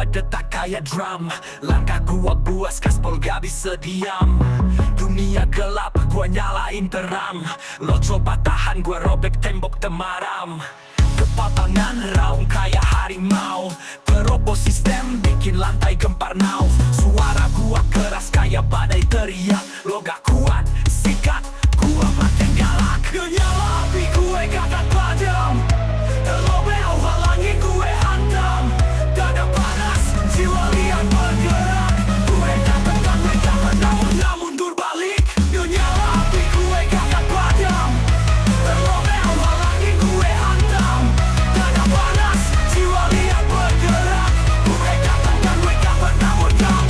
berdetak kayak drum. Langkah gua buas, gaspol gak bisa diam. Dunia gelap, gua nyalain terang. Lo coba tahan, gua robek tembok temaram. Kepal tangan raung kayak harimau. Terobos sistem, bikin lantai gempar now. Suara gua keras kayak badai teriak. Lo gak kuat, sikat, gua makin galak. Nyala api gue gak padam. Lo mau halangi gue hantam. Dada panas, jiwa liar bergerak. Gue datangkan mereka pernah mundur balik. Nyala api gue gak padam. Lo mau halangi gue hantam. Dada panas, jiwa liar bergerak. Gue datangkan mereka pernah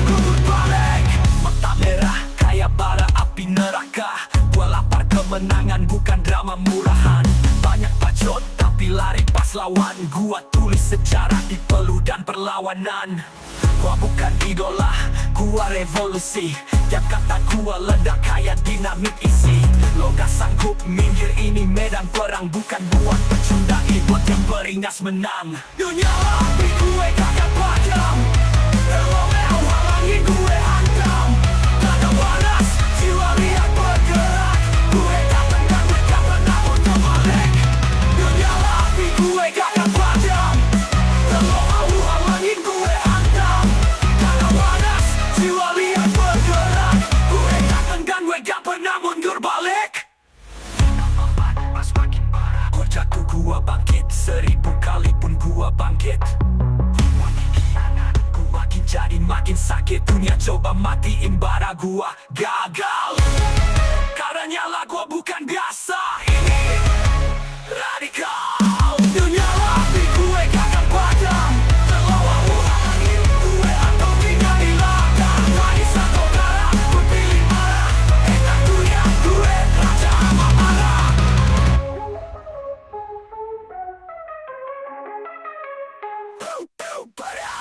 mundur balik. Mata merah kayak bara api neraka. Gue lapar kemenangan, bukan drama murahan. Banyak bacot tapi lari pas lawan. Gua tulis sejarah di peluh dan perlawanan. Gua bukan idola, gua revolusi. Tiap kata gua ledak kayak dinamit isi. Lo gak sanggup minggir, ini medan perang. Bukan buat pecundai, buat yang beringas menang. Dunia api gue kagak padam. Lo mau halangi gue hantam. Dada panas, jiwa liar bergerak. Gue datangkan mereka pernah mundur balik. Dunia api gue kagak padam. Lo mau halangi gue hantam. Dada panas, jiwa liar bergerak. Gue datangkan mereka pernah mundur balik. Pas makin parah, gua jatuh gua bangkit. 1000 kali pun gua bangkit. Makin hianat, gua makin jadi makin sakit. Dunia coba matiin bara gua gagal. Karena nyala gua bukan biasa, ini radikal. Dunia api gue gak padam. Terlalu halangi gue atau tinggal hilang. Manis atau garam, gue pilih marah. Enak dunia gue, raja ama marah. Padam.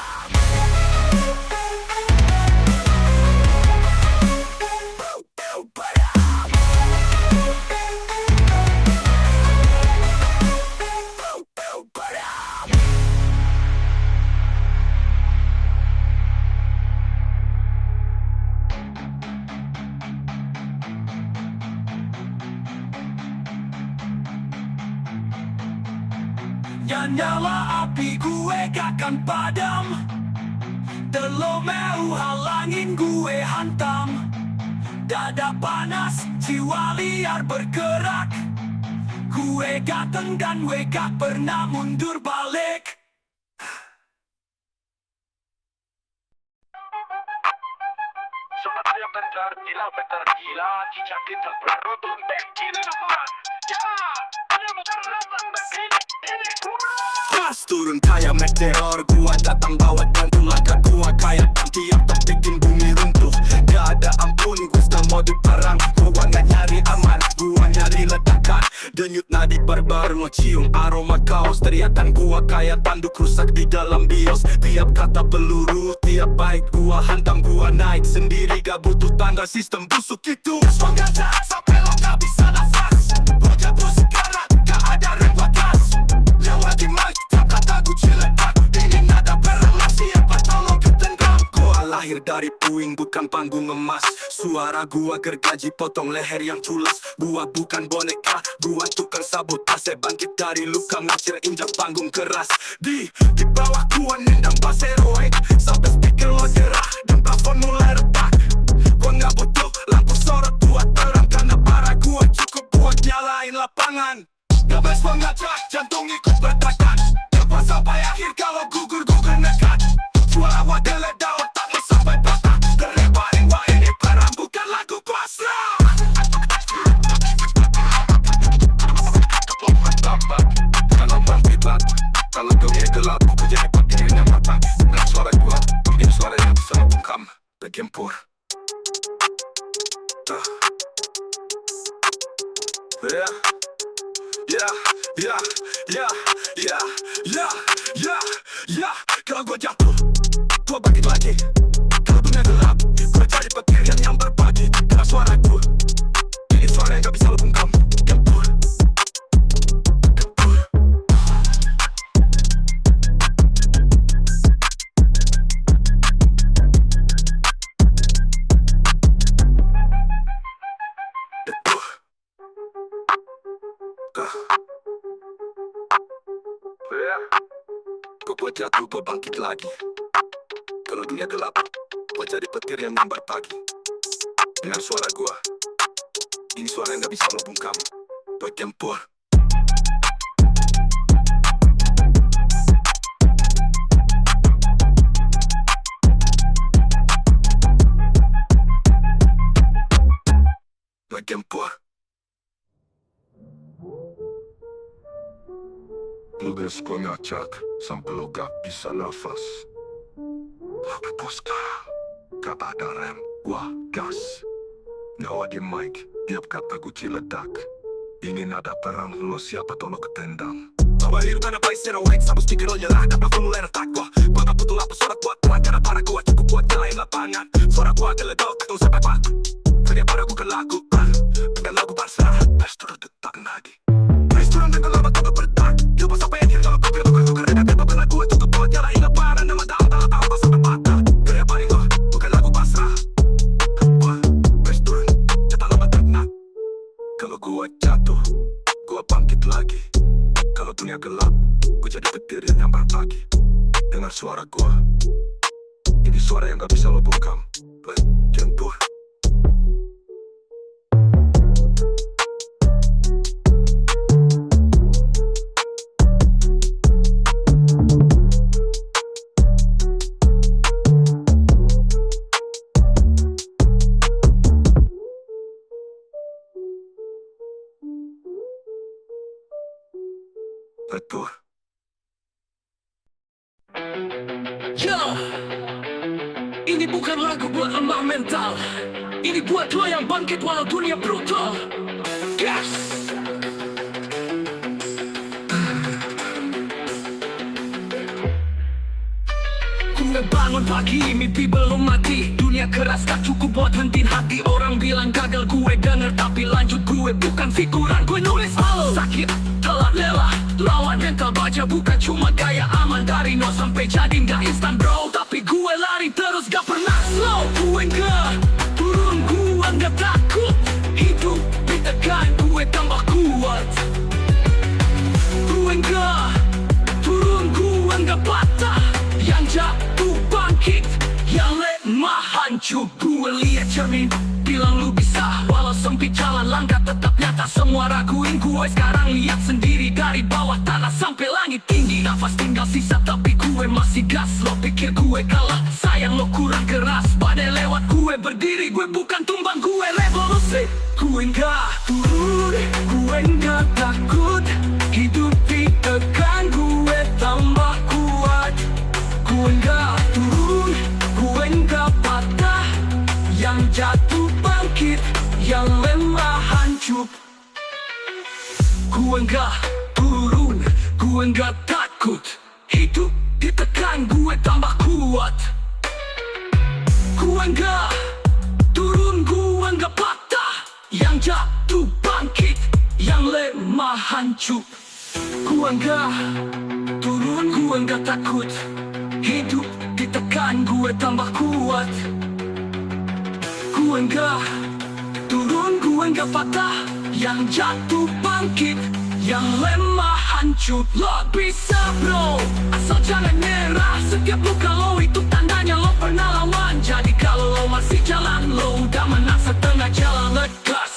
Nyala api gue gak akan padam. Lo mau halangin gue hantam. Dada panas, jiwa liar bergerak. Gue gak tenggan, gue gak pernah mundur balik. Sobat yang tergila, tergila, jika kita beruntung begini teman. Ya, hanya menyerahkan begini, ini kurang. Pas turun kayak meteor, gua datang bawa bantu. Langkah gua kayak tanki yang bikin bumi runtuh. Gak ada ampun, gua sedang mode perang. Gua gak nyari aman, gua nyari ledakan. Denyut nadi barbar, ngecium aroma kaos. Teriakan gua kayak tanduk rusak di dalam bios. Tiap kata peluru, tiap baik gua hantam. Gua naik sendiri, gak butuh tanda sistem busuk itu. Semoga sampai lo gak bisa nafas. Bocah busuk sekarang, gak ada rem bagas. Lewati mic, tiap kata gue ciletak. Ini nada perang, siapa tolong ketenggang. Gua lahir dari puing, bukan panggung emas. Suara gua gergaji, potong leher yang culas. Gua bukan boneka, gua tukang sabotase. Bangkit dari luka, ngacir injak panggung keras. Di bawah gua nendang bass heroik. Sampai speaker lo gerah, dan plafon mulai retak. Gua gak butuh lampu sorot buat terang. Karena para gua cukup buat nyalain lapangan. Ngebes mengacak, jantung ikut bertakan. Lepas sampai akhir kalau gugur nekat. Suara wadele daun tak sampai patah. Terlebarin wah ini perang bukan lagu pasrah. Kalau bangkit, kalau dunia gelap, ku jadi pakai yang matang. Dan suara gua, ini suara yang bisa bungkam, bergempur. Kalau gua jatuh, gua bangkit lagi. Kalau dunia gelap, gua jadi petir yang berbagi. Karena suara gua, ini suara yang gak bisa lo bungkam. Gempur. Gue buat jatuh, gue bangkit lagi. Kalau dunia gelap, gue jadi petir yang nyambar pagi. Dengar suara gue, ini suara yang gak bisa lo bungkam. Doi Tempur. Doi Tempur. Ludes gue ngacak sampai lo gak bisa nafas. Hapus gak ada rem, gua gas. Nyawa di mic, tiap kata gue ciledak. Ingin ada perang, lo siapa tolong ketendang. Bawa hidup tanah baik secara wake, sambut stiker lo nyelah. Dapat formulir attack gua, bapak butuh apa suara kuat. Pengacara para gua, cukup buat nyalain lapangan. Suara gua geledok, ketemu sampai pak. Kerja pada gua ke lagu, dengan lagu pasrah. Pes turun detak lagi. Pes turun dengan lama tak bertak. Coba sampai ini, kalau kopi lo tukar dengan tempat lagu. Cukup buat nyalain lapangan, nama tahu sampai patah. Kerja paling gua, bukan lagu pasrah. Pes turun, jatah lama ternak. Kalau gua jatuh, gua bangkit lagi. Kalau dunia gelap, gua jadi petir yang nyambar pagi. Dengar suara gua, ini suara yang gak bisa lo bungkam. Doi Tempur. Betul. Yo, ini bukan lagu buat lemah mental. Ini buat lo yang bangkit walau dunia brutal. Gas. Gue bangun pagi, mimpi belum mati. Dunia keras tak cukup buat hentiin hati. Orang bilang gagal, gue denger tapi lanjut. Gue bukan figuran, gue nulis halo. Sakit, telat lelah, lawan mental baja. Bukan cuma gaya aman. Dari nol sampai jadi nggak instan bro. Tapi gue lari terus gak pernah slow. Gue nggak turun, gue nggak takut. Hidup ditekan, gue tambah kuat. Gue nggak turun, gue nggak patah. Yang jatuh bangkit, yang lemah hancur. Gue liat cermin, bilang lu bisa. Walau sempit jalan langkah tetap nyata. Semua raguin gue, sekarang lihat sendiri. Dari bawah tanah sampai langit tinggi. Nafas tinggal sisa tapi gue masih gas. Lo pikir gue kalah, sayang lo kurang keras. Badai lewat gue berdiri, gue bukan tumbang. Gue revolusi, gue nggak turun, gue nggak takut. Hidup ditekan, gue tambah kuat. Gue nggak turun, gue nggak patah. Yang jatuh bangkit, yang lemah hancur. Gue nggak turun, gue nggak takut. Hidup ditekan, gue tambah kuat. Gue nggak turun, gue nggak patah. Yang jatuh bangkit, yang lemah hancur. Gue nggak turun, gue nggak takut. Hidup ditekan, gue tambah kuat. Gue nggak turun, gue nggak patah. Yang jatuh bangkit, yang lemah hancur. Lo bisa bro, asal jangan nyerah. Setiap luka lo itu tandanya lo pernah lawan. Jadi kalau lo masih jalan, lo udah menang setengah jalan. Legas,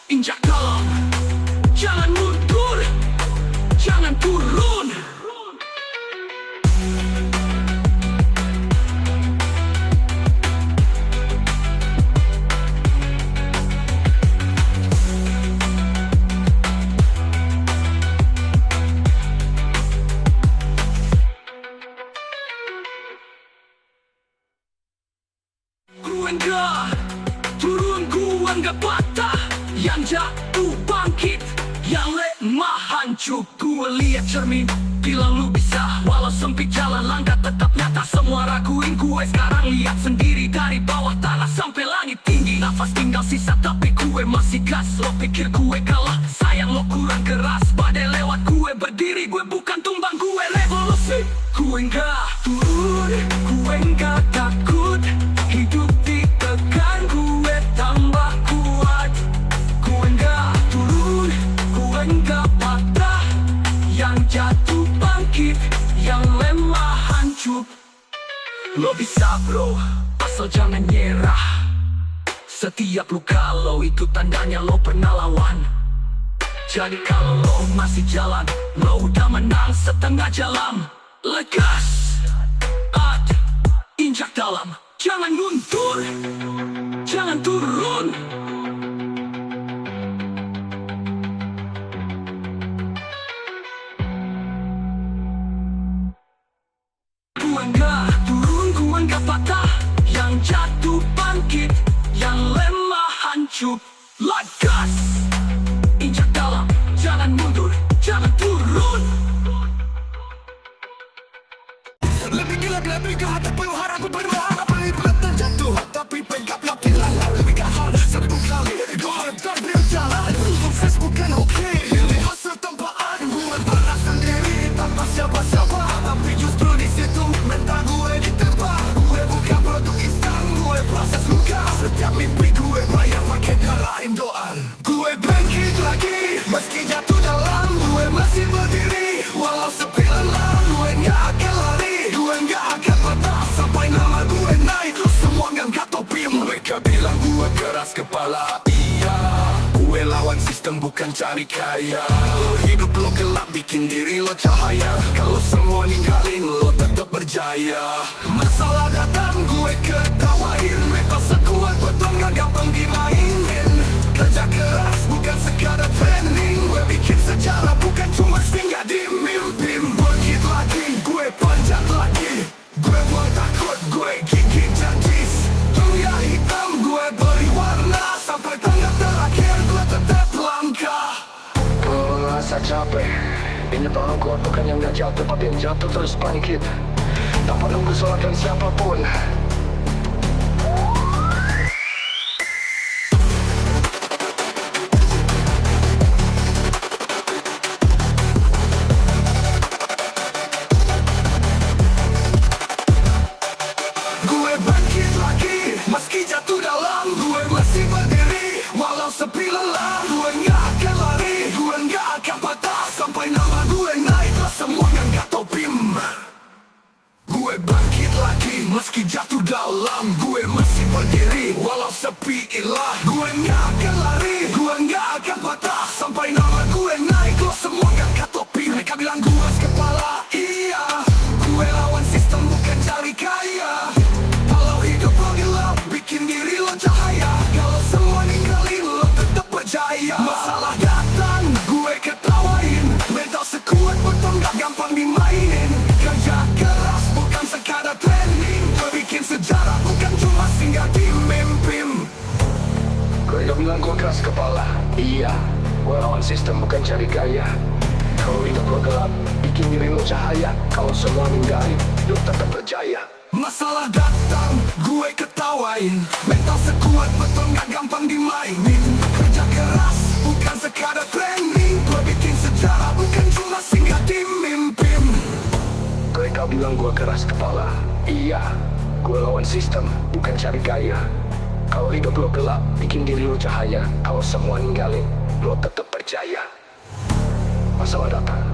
injak dalam, jangan mundur, jangan turun. Gue nggak turun, gue nggak patah. Yang jatuh bangkit, yang lemah hancur. Gue liat cermin, bilang lu bisa. Walau sempit jalan langkah tetap nyata. Semua raguin gue, sekarang lihat sendiri. Dari bawah tanah sampai langit tinggi. Nafas tinggal sisa tapi gue masih gas. Lo pikir gue kalah, sayang lo kurang keras. Badai lewat gue berdiri, gue bukan tumbang. Gue revolusi, gue nggak turun, gue nggak takut. Hidup ditekan, gue tambah kuat. Gue nggak turun, gue nggak patah. Yang jatuh bangkit, Lo bisa bro, asal jangan nyerah. Setiap lu kalau itu tandanya lo pernah lawan. Jadi kalau lo masih jalan, lo udah menang setengah jalan. Legas, injak dalam, jangan mundur, jangan turun. Gua enggak turun, gua enggak patah. Yang jatuh bangkit, yang lemah hancur. Legas, injak dalam, jangan mundur, jangan turun. Lebih gila, lebih jahat, penuh harapan, berharap, berat dan jatuh. Tapi pegaplah bila lebih gahar. Satu kali, gua terbiar jalan. Sukses bukan oke, pilih hasil tempaan. Gue pernah sendiri, tanpa siapa-siapa. Tapi justru di situ, mental gue ditebak. Gue bukan produk instan, gue proses luka. Setiap mimpi gue bayar pakai darah Indoan. Gue bangkit lagi, meski jatuh dalam. Gue masih berdiri, walau sepi lelah. Gue gak akan lari, gue gak akan patah. Sampai nama gue naik, lu semua ngangkat topi. Mereka bilang gue keras kepala, iya. Gue lawan sistem bukan cari kaya. Hidup lo gelap bikin diri lo cahaya. Kalau semua ninggalin lo tetap berjaya. Masalah datang gue ketawain. Metal sekuat beton gak gampang dimainin. Kerja keras bukan sekadar training. Gue bikin sejarah bukan cuma singgah di mimpi. Bangkit lagi, gue panjat lagi. Gue buang takut, gue gigit janji. Dunia hitam gue beri warna. Sampai tanggal terakhir gue tetap langkah. Merasa capek, ingat orang kuat bukan yang gak jatuh, tapi yang jatuh terus bangkit tanpa nunggu solatkan siapapun. Gue bangkit lagi, meski jatuh dalam. Gue masih berdiri, walau sepi lelah. Gue gak akan lari, gue gak akan patah. Sampai nama gue naik, lah semua ngangkat topi. Gue bangkit lagi, meski jatuh dalam. Gue masih berdiri, walau sepi ilah. Gue gak akan lari, gue gak akan patah. Sampai nama gue naik, lo semua ngangkat topi. Mereka bilang gue keras kepala, iya. Gue lawan sistem bukan cari kaya. Kalau hidup lo gelap, bikin diri lo cahaya. Kalau semua ninggalin lo tetap berjaya. Masalah datang, gue ketawain. Mental sekuat beton gak gampang dimainin. Kerja keras bukan sekadar training. Gue bikin sejarah bukan cuma singgah di mimpi. Mereka bilang gue keras kepala, iya. Gue lawan sistem bukan cari gaya. Kalau hidup lo gelap, bikin diri lo cahaya. Kalau semua ninggalin, lo tetap berjaya. Masalah datang, gue ketawain. Mental sekuat beton gak gampang dimainin. Kerja keras bukan sekadar training. Gue bikin sejarah bukan cuma singgah di mimpi. Mereka bilang gue keras kepala, iya. Gue lawan sistem bukan cari gaya. Kalau hidup lo gelap, bikin diri lo cahaya. Kalau semua ninggalin, lo tetap berjaya. Masalah datang,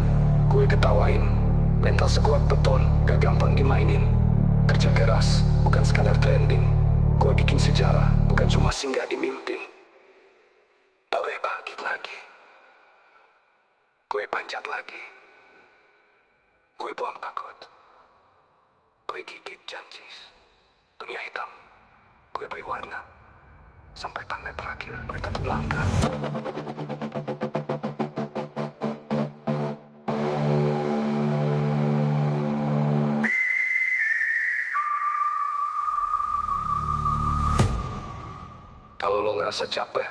gue ketawain. Mental sekuat beton gak gampang dimainin. Kerja keras bukan sekadar trending. Gue bikin sejarah bukan cuma singgah di mimpi. Gue bangkit lagi, gue panjat lagi. Gue buang takut, gue gigit janji. Dunia hitam gue beri warna. Sampai tanda terakhir gue tetap langkah. Kalau lo ngerasa capek,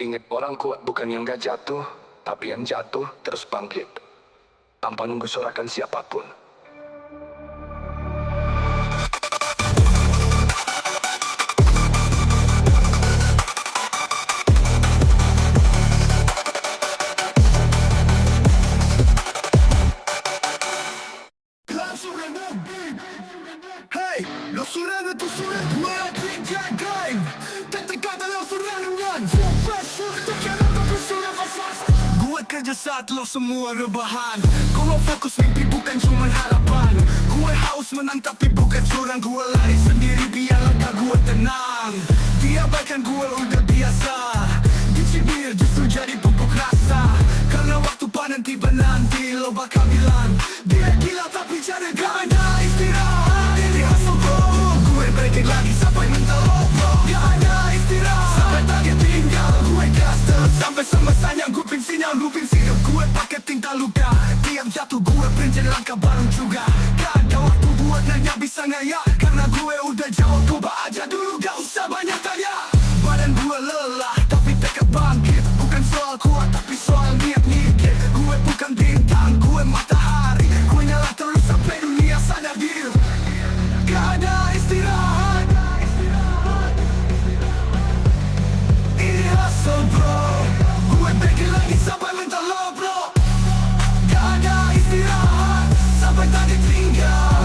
ingat orang kuat bukan yang gak jatuh, tapi yang jatuh terus bangkit tanpa nunggu sorakan siapapun. Hey, lo surrender to surrender, my big gang gang. Te tricata lo surrender run. Gue kerja saat lo semua rebahan. Gue fokus mimpi bukan cuma harapan. Gue haus menang tapi bukan curang. Gue lari sendiri biar langkah gue tenang. Diabaikan gue udah biasa. Dicibir justru jadi pupuk rasa. Karena waktu panen tiba nanti lo bakal bilang dia gila tapi cara gak ada istirahat. Ini hustle bro. Gue breaking lagi sampai mental lo bro. Gak ada istirahat sampai target tinggal. Gue gas terus sampai semestanya ngupin sinyal. Ngupin sinyal gue pakai tinta luka. Tiap jatuh gue princet langkah baru juga. Gak ada waktu buat nanya bisa ngayak. Karena gue udah jawab coba aja dulu gak usah banyak tanya. Badan gue lelah tapi tekad bangkit. Bukan soal kuat tapi soal niat nyikir. Gue bukan bintang, gue matahari. Gue nyala terus sampai dunia sadar diri. Gak ada istirahat. Ini hustle bro. Gue bikin lagi sampai mental lo bro. Gak ada istirahat sampai tadi tinggal.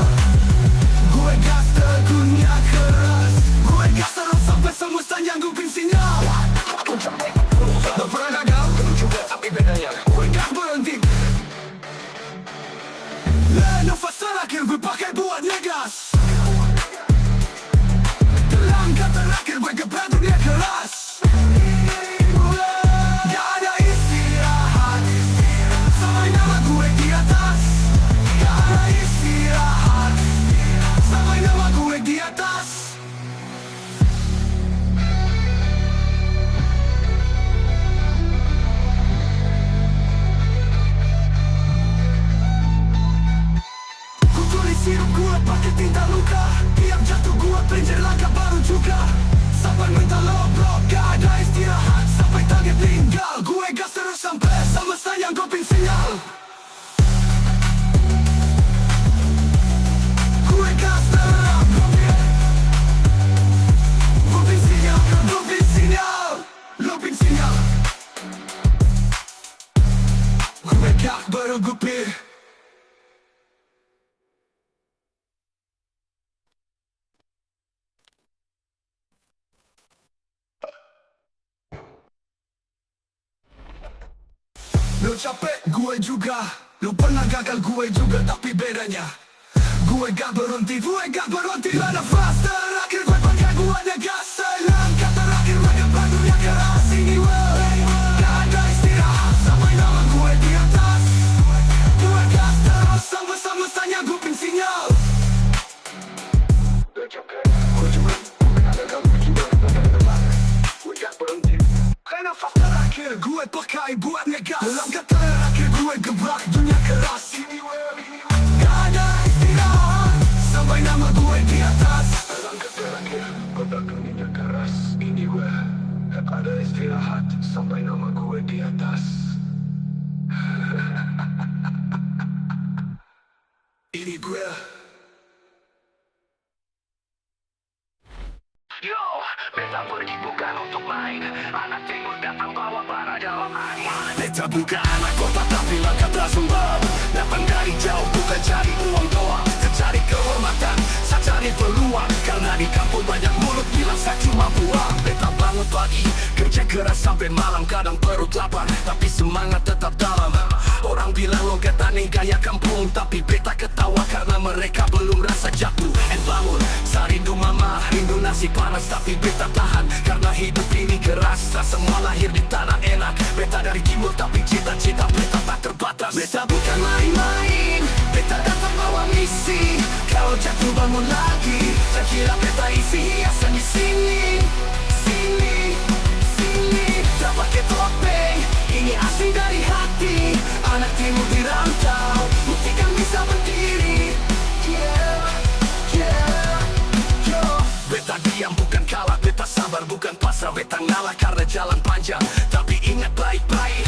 Gue gas teguhnya keras. Gue gas terus sampai semesta nyanggupin sinyal. Lo pernah gagal? Dulu juga tapi bedanya gue gak berhenti. Nafas terakhir gue pakai buat ngegas. Langkah terakhir gue gebrak dunia keras. Gak ada istirahat sampai nama gue di atas. Gak ada istirahat sampai nama gue di atas. Ku tulis hidup gue pakai tinta luka. Tiap jatuh gue princet langkah baru juga. Sampai mental lo bro. Gak ada istirahat sampai target tinggal. Gue gas terus sampai semesta yang ngupin sinyal. Gue gas terus ngupin sinyal. Ngupin sinyal. Ngupin sinyal. Gue gak bergupir. Lo capek, gue juga. Lo pernah gagal, gue juga. Tapi bedanya gue gak berhenti. Gue gak berhenti. Nafas terakhir gue pakai buat ngegas. Langkah terakhir gue gebrak dunia keras. Ini gak ada istirahat sampai nama gue di atas. Gue gas terus sampai semestanya ngupin sinyal. Lo capek, gue juga. Pernah gagal, gue juga. Gue gak berhenti. Nafas terakhir gue pakai buat ngegas. Langkah terakhir gue gebrak dunia keras. Gak ada istirahat sampai nama gue di atas. Langkah terakhir gebrak dunia keras. Ini gue gak ada istirahat sampai nama gue di atas. Ini gue. Yo, beta pergi bukan untuk main. Anak timur datang bawa bara dalam air. Beta bukan anak kota tapi langkah tersembam. Datang dari jauh bukan cari uang doang. Cari kehormatan, saya cari peluang. Karena di kampung banyak mulut bilang saya cuma buang. Beta bangun pagi, kerja keras sampai malam. Kadang perut lapar, tapi semangat tetap dalam. Orang bilang lo getani gaya kampung, tapi beta ketawa karena mereka belum rasa jatuh. Bangun, saya rindu mama, rindu nasi panas. Tapi beta tahan, karena hidup ini keras. Tak semua lahir di tanah enak. Beta dari timur, tapi cita-cita beta tak terbatas. Beta bukan main-main, beta datang bawa misi. Kalau jatuh bangun lagi, saya kira beta isi hiasan di sini. Sini, sini, tak pakai topeng. Ini asli dari hati. Anak timur di rantau, buktikan bisa berdiri. Yeah, yeah, yo. Beta diam bukan kalah, beta sabar bukan pasrah. Beta ngalah karena jalan panjang, tapi ingat baik-baik.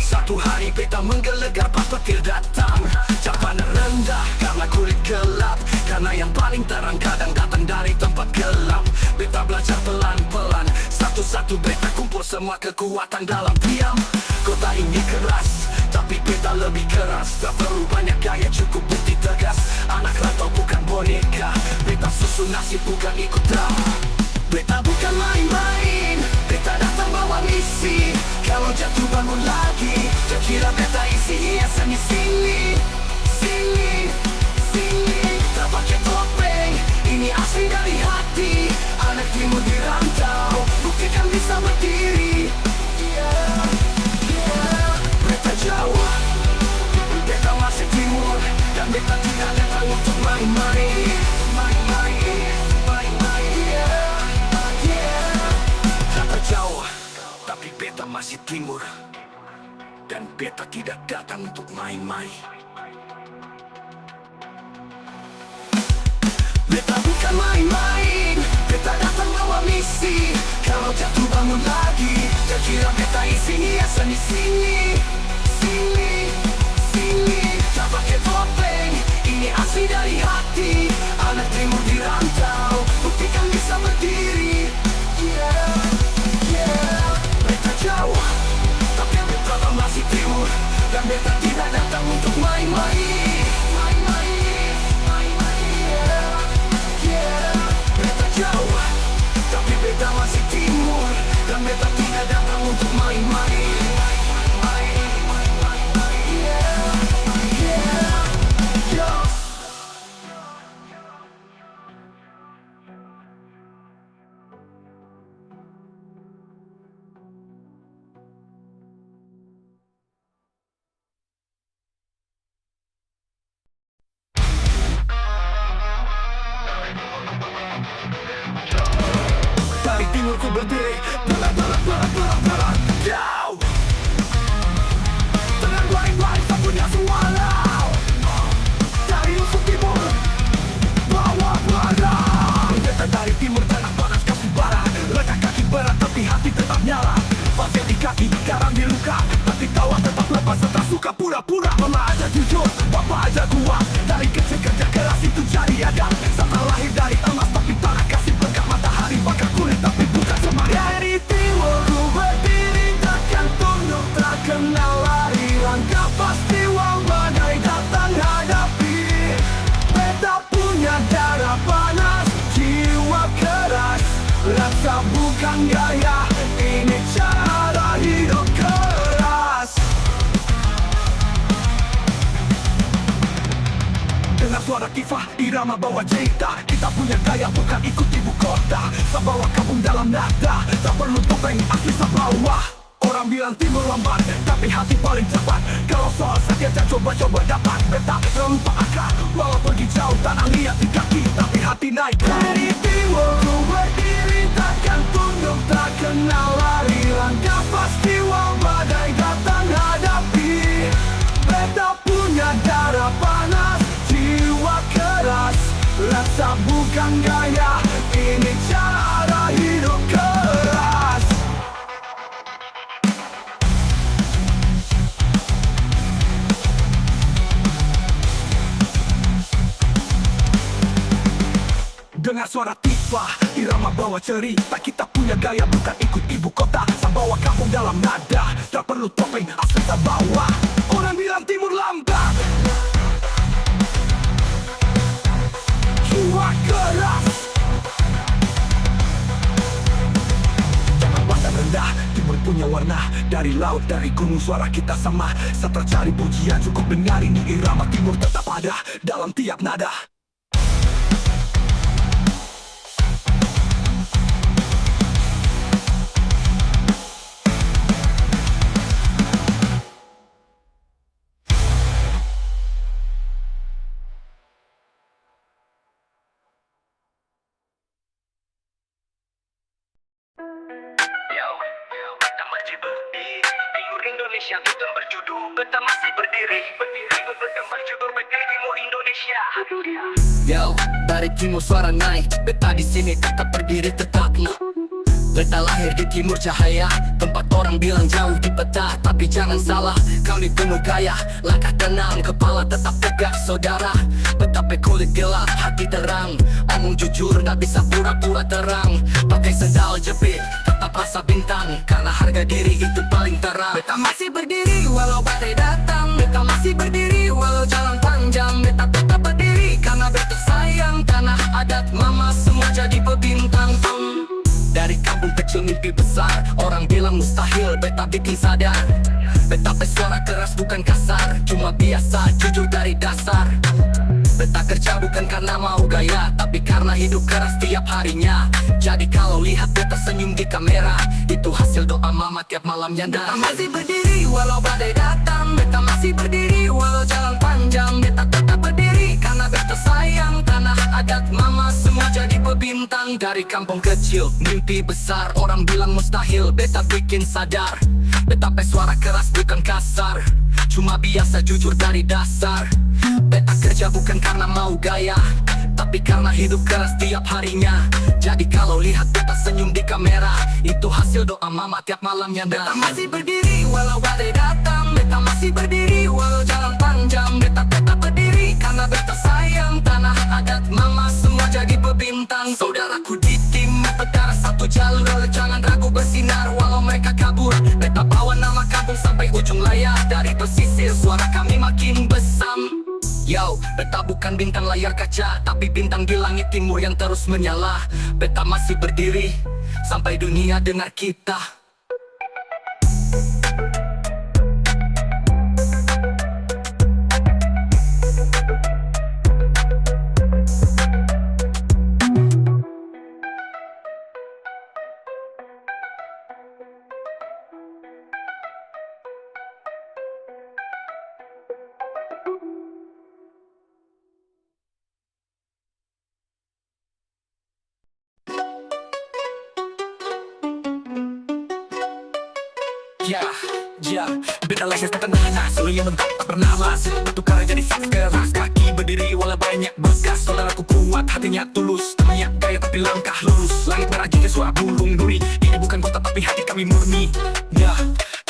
Satu hari beta menggelegar pas petir datang. Capan rendah karena kulit gelap. Karena yang paling terang kadang datang dari tempat gelap. Beta belajar pelan-pelan. Satu-satu beta kumpul semua kekuatan dalam diam. Kota ini keras, tapi beta lebih keras. Tak perlu banyak gaya, cukup bukti tegas. Anak rantau bukan boneka. Beta susun nasib bukan ikut drama. Beta bukan main-main, beta datang bawa misi. Kalau jatuh bangun lagi, kira beta isi hiasan di sini. Sini, sini, tak pakai topeng, ini asli dari hati. Anak timur di rantau, buktikan bisa berdiri. Yeah, yeah. Beta Jawa, beta masih timur, dan beta tidak datang untuk main-main. Main-main, main-main, yeah, yeah. Kata Jawa, tapi beta masih timur, dan beta tidak datang untuk main-main. Beta bukan main-main, beta datang bawa misi. Kalau jatuh bangun lagi, kira beta isi hiasan di sini. Sini, sini, tak pakai topeng, ini asli dari hati. Anak timur di rantau, buktikan bisa berdiri. Yeah, yeah. Beta Jawa, tapi beta masih timur, dan beta tidak datang untuk main-main. Main-main, main-main, yeah. Yeah, beta Jawa, tapi beta masih timur, dan beta tidak datang untuk main-main. Yeah, yeah, yo. Dari timur ku berdiri, berat, jauh. Dengan baik-baik tak punya suara. Dari ufuk timur, bawa barang. Beta dari timur, tanah panas kasih bara. Letak kaki berat tapi hati tetap nyala. Pasir di kaki, garam di luka, hati tawa tetap lepas serta suka pura-pura. Mama aja jujur, papa aja kuat. Dari kecil kerja keras itu jadi ada. Serta lahir dari emas tapi tanah kasih berkat matahari. Bakar kulit tapi bukan semangat. Dari timur ku berdiri, takkan tunduk, tak kenal lari. Langkah pasti walau badai datang hadapi. Beta punya darah panas, jiwa keras. Rasa bukan gaya, ini cara hidup keras. Dengar suara kifah, irama bawa cerita. Kita punya gaya bukan ikut ibu kota. Sabawa kampung dalam nada, tak perlu topeng asli Sabawa. Orang bilang timur lambat, tapi hati paling cepat. Kalau soal sakit jangan coba-coba dapat. Beta rempak akar, walau pergi jauh tanah liat di kaki, tapi hati naik. Dari timur ku berdiri, takkan tunduk, tak kenal lari. Langkah pasti walau badai datang hadapi. Beta punya darah panas, jiwa keras. Rasa bukan gaya, ini cara hidup keras. Dengar suara tifa, irama bawa cerita. Kita punya gaya bukan ikut ibu kota. Sabawa kampung dalam nada, tak perlu topeng asli Sabawa. Orang bilang timur lambat, jiwa keras. Jangan pandang rendah, timur punya warna. Dari laut, dari gunung suara kita sama. Saat tercari pujian cukup dengar ini. Irama timur tetap ada dalam tiap nada. Beta masih berdiri, timur Indonesia kita berjudul. Beta masih berdiri, beta berjudul timur Indonesia. Yo, dari timur suara naik, beta di sini tetap berdiri tetap. Beta lahir di timur cahaya, tempat orang bilang jauh di peta. Tapi jangan salah, kami penuh gaya. Langkah tenang, kepala tetap tegak saudara. Betapa kulit gelap, hati terang. Omong jujur, gak bisa pura-pura terang. Pakai sendal jepit, tetap rasa bintang. Karena harga diri itu paling terang. Beta masih berdiri walau badai datang. Beta masih berdiri walau jalan panjang. Beta tetap berdiri karena beta sayang tanah adat mama semua jadi pebintang. Dari kampung kecil mimpi besar, orang bilang mustahil. beta bikin sadar. Beta suara keras bukan kasar, cuma biasa jujur dari dasar. Beta kerja bukan karena mau gaya, tapi karena hidup keras tiap harinya. Jadi kalau lihat beta senyum di kamera, itu hasil doa mama tiap malamnya. Beta masih berdiri walau badai datang, beta masih berdiri walau jalan panjang. Beta tetap berdiri karena beta sayang tanah adat mama semua jadi pebintang. Dari kampung kecil, mimpi besar, orang bilang mustahil, beta bikin sadar. Beta suara keras bukan kasar, cuma biasa jujur dari dasar. Beta kerja bukan karena mau gaya, tapi karena hidup keras tiap harinya. Jadi kalau lihat beta senyum di kamera, itu hasil doa mama tiap malamnya. Beta masih berdiri walau badai datang, beta masih berdiri walau jalan panjang. Beta tetap berdiri karena beta sayang tanah adat mama semua jadi pebintang. Saudaraku di tim berdarah satu jalur, jangan ragu bersinar walau mereka kabur. Beta bawa nama kampung sampai ujung layar, dari pesisir suara kami makin besam. Yo, beta bukan bintang layar kaca, tapi bintang di langit timur yang terus menyala. Beta masih berdiri sampai dunia dengar kita. Ya, beta leses tenang, selalu yang mentak tak pernah las. Bertukar jadi faks keras, kaki berdiri walau banyak bekas. Saudaraku kuat, hatinya tulus, niat gaya tapi langkah lurus. Langit merah juga suara burung duri, ini bukan kota tapi hati kami murni. Ya,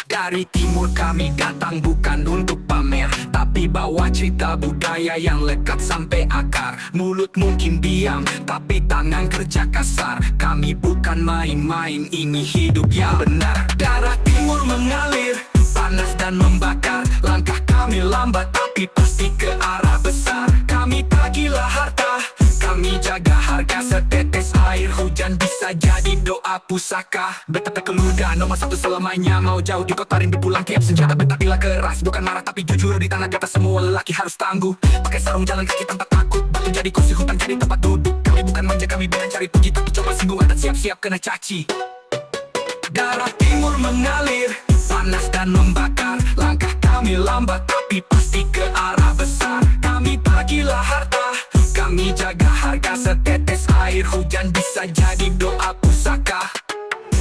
dari timur kami datang bukan untuk pamer, tapi bawa cerita budaya yang lekat sampai akar. Mulut mungkin diam, tapi tangan kerja kasar. Kami bukan main-main, ini hidup yang benar. Darah timur mengalir, panas dan membakar. Langkah kami lambat, tapi pasti ke arah besar. Kami tak gila harta, kami jaga harga. Setetes air hujan bisa jadi doa pusaka. Beta keluarga nomor satu selamanya. Mau jauh di kota rindu pulang tiap senjata. Beta bila keras, bukan marah tapi jujur. Di tanah kata semua lelaki harus tangguh. Pakai sarung jalan kaki tanpa takut, batu jadi kursi, hutan jadi tempat duduk. Kami bukan manja, kami bukan cari puji, tapi coba singgung adat, siap-siap kena caci. Darah timur mengalir, panas dan membakar. Langkah kami lambat tapi pasti ke arah besar. Kami tak gila harta, kami jaga harga. Setetes air hujan bisa jadi doa pusaka.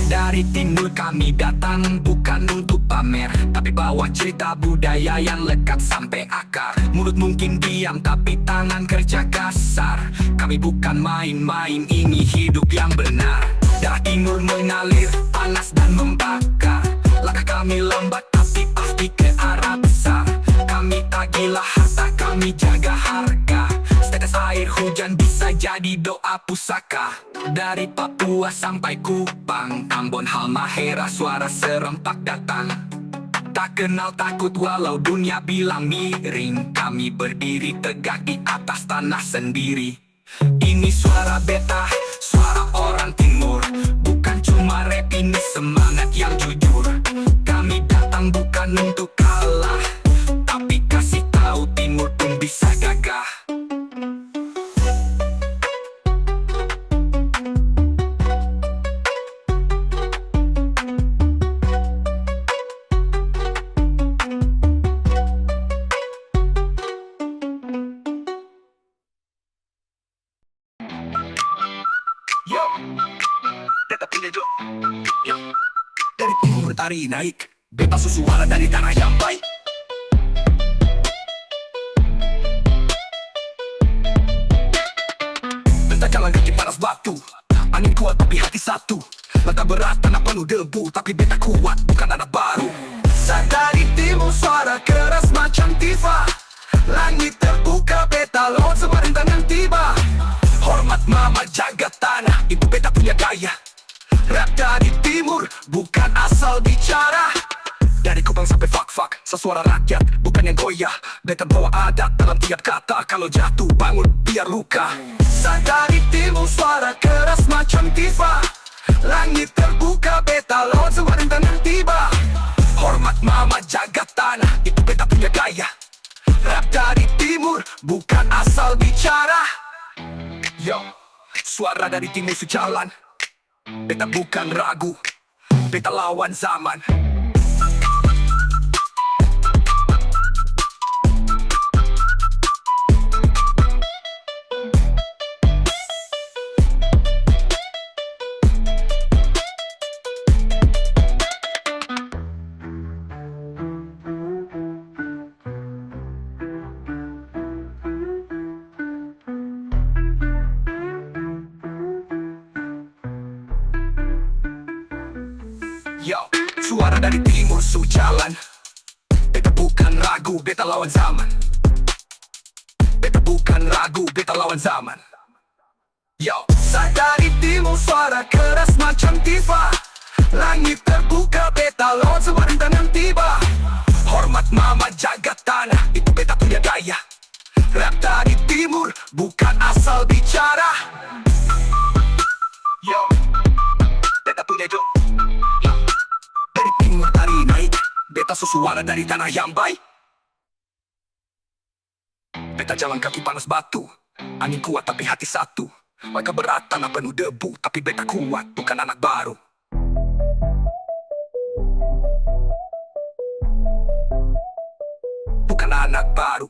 Dari timur kami datang bukan untuk pamer, tapi bawa cerita budaya yang lekat sampai akar. Mulut mungkin diam tapi tangan kerja kasar. Kami bukan main-main, ini hidup yang benar. Darah timur mengalir, panas dan membakar. Langkah kami lambat tapi pasti ke arah besar. Kami tak gila harta, kami jaga harga. Setetes air hujan bisa jadi doa pusaka. Dari Papua sampai Kupang, Ambon, Halmahera, suara serempak datang. Tak kenal takut walau dunia bilang miring. Kami berdiri tegak di atas tanah sendiri. Ini suara beta, suara orang timur. Bukan cuma rap, ini semangat yang jujur. Kami datang bukan untuk kalah, tapi kasih tahu timur pun bisa gagah. Yo, tetap pilih dulu. Yo, dari timur tari naik, bebas suara dari tanah yang baik. Bentang jalan kaki panas batu, angin kuat tapi hati satu. Langkah berat tanah penuh debu, tapi beta kuat bukan anak baru. Dari timur suara keras macam tifa. Langit terbuka beta lawan semua rintangan tiba. Hormat mama jaga tanah, ibu beta punya gaya. Rap dari timur, bukan asal bicara. Dari Kupang sampai fak-fak, sesuara rakyat, bukan yang goyah. Beta bawa adat dalam tiap kata, kalau jatuh bangun biar luka. Dari timur suara keras macam tifa. Langit terbuka, beta lawan semua rintangan tiba. Hormat mama jagat tanah, itu beta punya gaya. Rap dari timur, bukan asal bicara. Yo, suara dari timur sejalan. Beta bukan ragu, beta lawan zaman. Yo, suara dari timur sejalan. Beta bukan ragu, beta lawan zaman. Beta bukan ragu, beta lawan zaman. Yo, saya dari timur, suara keras macam tifa. Langit terbuka, beta lawan semua rintangan tiba. Hormat mama jagat tanah, itu beta punya gaya. Rap dari timur, bukan asal bicara. Yo, beta punya jo. Dari timur tari naik, beta suara dari tanah yang baik. Beta jalan kaki panas batu, angin kuat tapi hati satu. Mereka berat tanah penuh debu, tapi beta kuat, bukan anak baru. Bukan anak baru.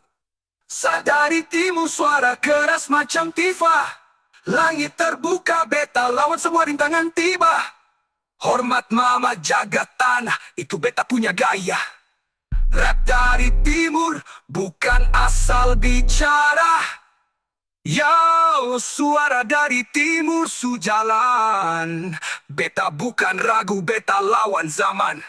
Sadari timur, suara keras macam tifa. Langit terbuka, beta lawan semua rintangan tiba. Hormat mama jagat tanah, itu beta punya gaya. Rap dari timur, bukan asal bicara. Yo, suara dari timur sejalan. Beta bukan ragu, beta lawan zaman.